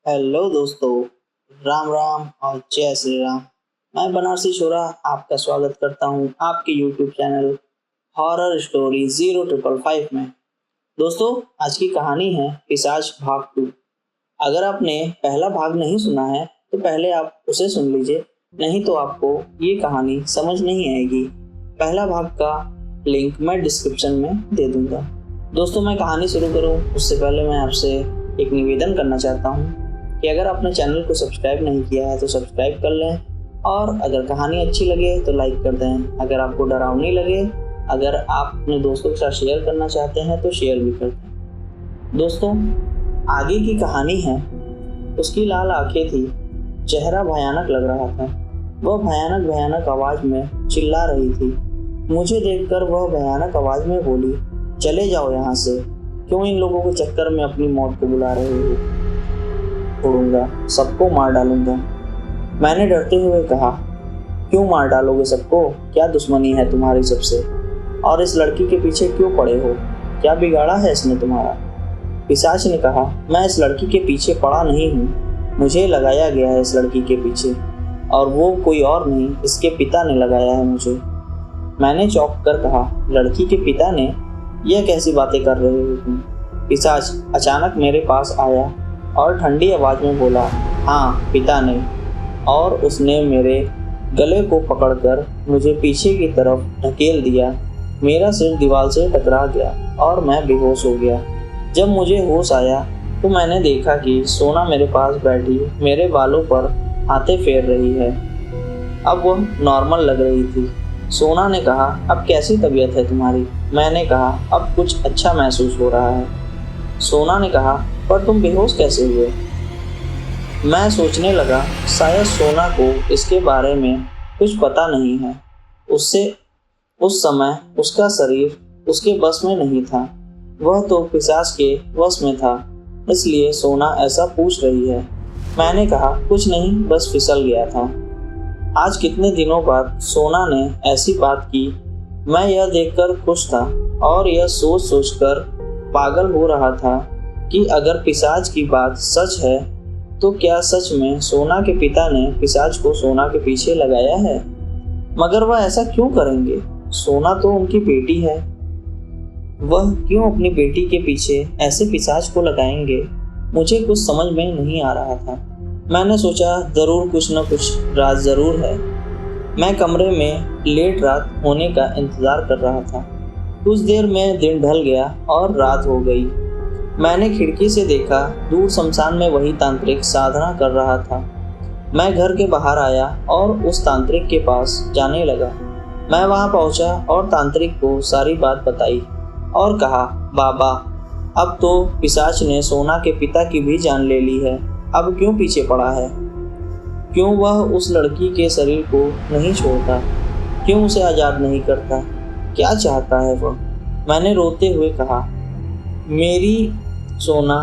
Hello दोस्तों, राम राम और जय श्री राम। मैं बनारसी छोरा आपका स्वागत करता हूं आपके यूट्यूब चैनल हॉरर स्टोरी 0555 में। दोस्तों, आज की कहानी है पिशाच भाग 2। अगर आपने पहला भाग नहीं सुना है तो पहले आप उसे सुन लीजिए, नहीं तो आपको ये कहानी समझ नहीं आएगी। पहला भाग का लिंक मैं डिस्क्रिप्शन में दे दूंगा। दोस्तों, मैं कहानी शुरू करूं उससे पहले मैं आपसे एक निवेदन करना चाहता हूं कि अगर आपने चैनल को सब्सक्राइब नहीं किया है तो सब्सक्राइब कर लें, और अगर कहानी अच्छी लगे तो लाइक कर दें। अगर आपको डरावनी लगे, अगर आप अपने दोस्तों के साथ शेयर करना चाहते हैं तो शेयर भी कर दें। दोस्तों, आगे की कहानी है। उसकी लाल आंखें थी, चेहरा भयानक लग रहा था। वह भयानक भयानक आवाज में चिल्ला रही थी। मुझे देखकर वह भयानक आवाज में बोली, चले जाओ यहाँ से, क्यों इन लोगों के चक्कर में अपनी मौत को बुला रहे हो? छोड़ूंगा, सबको मार डालूंगा। मैंने डरते हुए कहा, क्यों मार डालोगे सबको? क्या दुश्मनी है तुम्हारी सबसे? और इस लड़की के पीछे क्यों पड़े हो? क्या बिगाड़ा है इसने तुम्हारा? पिशाच ने कहा, मैं इस लड़की के पीछे पड़ा नहीं हूँ, मुझे लगाया गया है इस लड़की के पीछे, और वो कोई और नहीं, इसके पिता ने लगाया है मुझे। मैंने चौंक कर कहा, लड़की के पिता ने? यह कैसी बातें कर रहे हो तुम? पिशाच अचानक मेरे पास आया और ठंडी आवाज में बोला, हाँ, पिता ने। और उसने मेरे गले को पकड़कर मुझे पीछे की तरफ ढकेल दिया। मेरा सिर दीवार से टकरा गया और मैं बेहोश हो गया। जब मुझे होश आया तो मैंने देखा कि सोना मेरे पास बैठी मेरे बालों पर हाथे फेर रही है। अब वह नॉर्मल लग रही थी। सोना ने कहा, अब कैसी तबीयत है तुम्हारी? मैंने कहा, अब कुछ अच्छा महसूस हो रहा है। सोना ने कहा, पर तुम बेहोश कैसे हुए? मैं सोचने लगा, शायद सोना को इसके बारे में कुछ पता नहीं है। उससे उस समय उसका शरीर उसके बस में नहीं था, वह तो पिशाच के वश में था, इसलिए सोना ऐसा पूछ रही है। मैंने कहा, कुछ नहीं, बस फिसल गया था। आज कितने दिनों बाद सोना ने ऐसी बात की। मैं यह देखकर खुश था और यह सोच सोचकर पागल हो रहा था कि अगर पिशाच की बात सच है तो क्या सच में सोना के पिता ने पिशाच को सोना के पीछे लगाया है? मगर वह ऐसा क्यों करेंगे? सोना तो उनकी बेटी है, वह क्यों अपनी बेटी के पीछे ऐसे पिशाच को लगाएंगे? मुझे कुछ समझ में नहीं आ रहा था। मैंने सोचा, जरूर कुछ न कुछ राज जरूर है। मैं कमरे में लेट रात होने का इंतजार कर रहा था। कुछ देर में दिन ढल गया और रात हो गई। मैंने खिड़की से देखा, दूर शमशान में वही तांत्रिक साधना कर रहा था। मैं घर के बाहर आया और उस तांत्रिक के पास जाने लगा। मैं वहां पहुंचा और तांत्रिक को सारी बात बताई और कहा, बाबा, अब तो पिशाच ने सोना के पिता की भी जान ले ली है, अब क्यों पीछे पड़ा है? क्यों वह उस लड़की के शरीर को नहीं छोड़ता? क्यों उसे आज़ाद नहीं करता? क्या चाहता है वह? मैंने रोते हुए कहा, मेरी सोना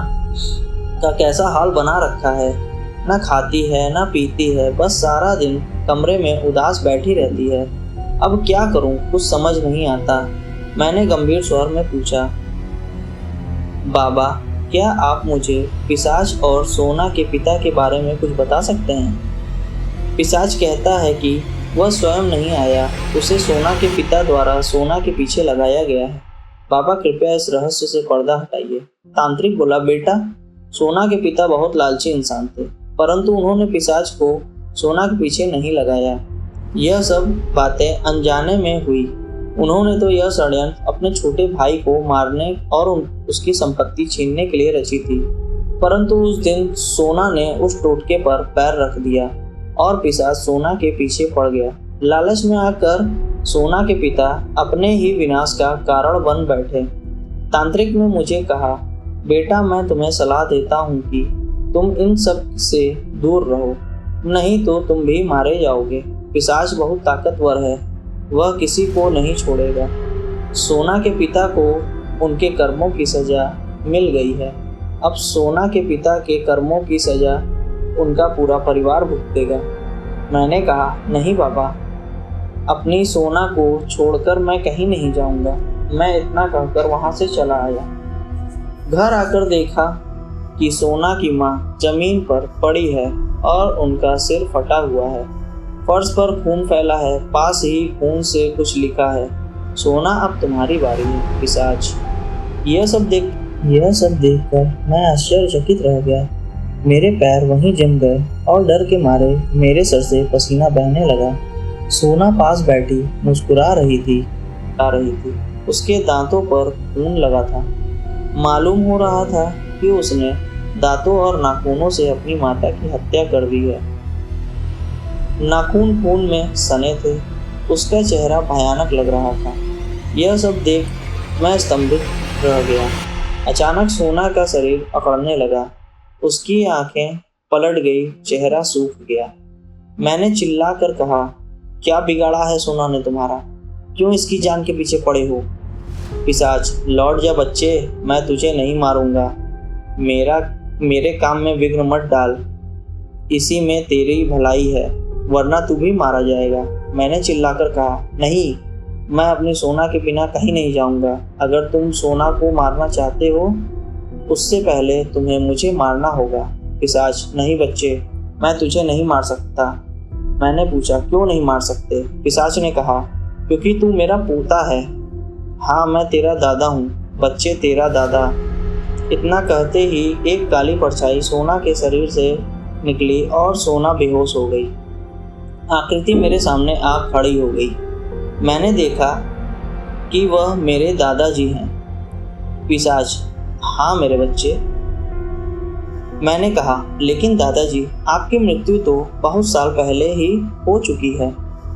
का कैसा हाल बना रखा है, ना खाती है ना पीती है, बस सारा दिन कमरे में उदास बैठी रहती है। अब क्या करूं, कुछ समझ नहीं आता। मैंने गंभीर स्वर में पूछा, बाबा, क्या आप मुझे पिशाच और सोना के पिता के बारे में कुछ बता सकते हैं? पिशाच कहता है कि वह स्वयं नहीं आया, उसे सोना के पिता द्वारा सोना के पीछे लगाया गया है। बाबा, कृपया इस रहस्य से पर्दा हटाइए। तांत्रिक बोला, बेटा, सोना के पिता बहुत लालची इंसान थे, परंतु उन्होंने पिशाच को सोना के पीछे नहीं लगाया। यह सब बातें अनजाने में हुई। उन्होंने तो यह षड्यंत्र अपने छोटे भाई को मारने और उसकी संपत्ति छीनने के लिए रची थी, परंतु उस दिन सोना ने उस टोटके पर पैर रख दिया और पिशाच सोना के पीछे पड़ गया। लालच में आकर सोना के पिता अपने ही विनाश का कारण बन बैठे। तांत्रिक ने मुझे कहा, बेटा, मैं तुम्हें सलाह देता हूँ कि तुम इन सब से दूर रहो, नहीं तो तुम भी मारे जाओगे। पिशाच बहुत ताकतवर है, वह किसी को नहीं छोड़ेगा। सोना के पिता को उनके कर्मों की सजा मिल गई है, अब सोना के पिता के कर्मों की सजा उनका पूरा परिवार भुगतेगा। मैंने कहा, नहीं बाबा, अपनी सोना को छोड़कर मैं कहीं नहीं जाऊंगा। मैं इतना कहकर वहां से चला आया। घर आकर देखा कि सोना की माँ जमीन पर पड़ी है और उनका सिर फटा हुआ है। फर्श पर खून फैला है, पास ही खून से कुछ लिखा है, सोना अब तुम्हारी बारी है पिशाच। यह सब देखकर मैं आश्चर्यचकित रह गया। मेरे पैर वहीं जम गए और डर के मारे मेरे सर से पसीना बहने लगा। सोना पास बैठी मुस्कुरा रही थी। उसके दांतों पर खून लगा था। मालूम हो रहा था कि उसने दांतों और नाखूनों से अपनी माता की हत्या कर दी है। नाखून खून में सने थे। उसका चेहरा भयानक लग रहा था। यह सब देख मैं स्तंभित रह गया। अचानक सोना का शरीर अकड़ने लगा। उसकी आंखें पलट गई, चेहरा सूख गया। मैंने चिल्लाकर कहा, क्या बिगाड़ा है सोना ने तुम्हारा? क्यों इसकी जान के पीछे पड़े हो? पिशाच, लौट जा बच्चे, मैं तुझे नहीं मारूंगा। मेरे काम में विघ्न मत डाल, इसी में तेरी भलाई है, वरना तू भी मारा जाएगा। मैंने चिल्लाकर कहा, नहीं, मैं अपनी सोना के बिना कहीं नहीं जाऊंगा। अगर तुम सोना को मारना चाहते हो, उससे पहले तुम्हें मुझे मारना होगा। पिशाच, नहीं बच्चे, मैं तुझे नहीं मार सकता। मैंने पूछा, क्यों नहीं मार सकते? पिशाच ने कहा, क्योंकि तू मेरा पोता है। हाँ, मैं तेरा दादा हूँ बच्चे, तेरा दादा। इतना कहते ही एक काली परछाई सोना के शरीर से निकली और सोना बेहोश हो गई। आकृति मेरे सामने आ खड़ी हो गई। मैंने देखा कि वह मेरे दादाजी हैं। पिशाच, हाँ मेरे बच्चे। मैंने कहा, लेकिन दादाजी, आपकी मृत्यु तो बहुत साल पहले ही हो चुकी है,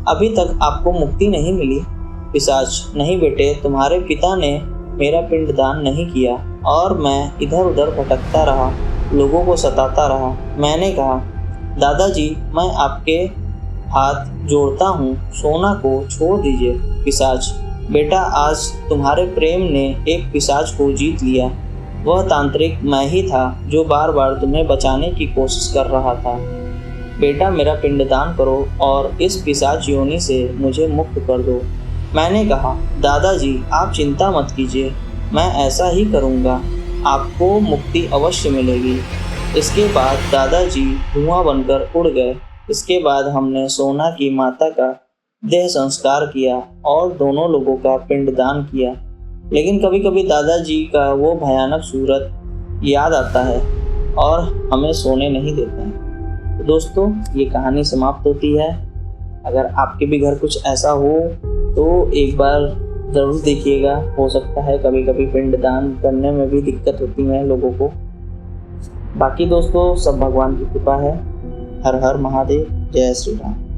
अभी तक आपको मुक्ति नहीं मिली। पिशाच, नहीं बेटे, तुम्हारे पिता ने मेरा पिंडदान नहीं किया और मैं इधर उधर भटकता रहा, लोगों को सताता रहा। मैंने कहा, दादाजी, मैं आपके हाथ जोड़ता हूँ, सोना को छोड़ दीजिए। पिशाच, बेटा, आज तुम्हारे प्रेम ने एक पिशाच को जीत लिया। वह तांत्रिक मैं ही था जो बार बार तुम्हें बचाने की कोशिश कर रहा था। बेटा, मेरा पिंडदान करो और इस पिशाच योनि से मुझे मुक्त कर दो। मैंने कहा, दादाजी, आप चिंता मत कीजिए, मैं ऐसा ही करूँगा, आपको मुक्ति अवश्य मिलेगी। इसके बाद दादाजी धुआं बनकर उड़ गए। इसके बाद हमने सोना की माता का देह संस्कार किया और दोनों लोगों का पिंडदान किया। लेकिन कभी कभी दादाजी का वो भयानक सूरत याद आता है और हमें सोने नहीं देता है। तो दोस्तों, ये कहानी समाप्त होती है। अगर आपके भी घर कुछ ऐसा हो तो एक बार ज़रूर देखिएगा। हो सकता है कभी कभी पिंडदान करने में भी दिक्कत होती है लोगों को। बाकी दोस्तों, सब भगवान की कृपा है। हर हर महादेव, जय श्री राम।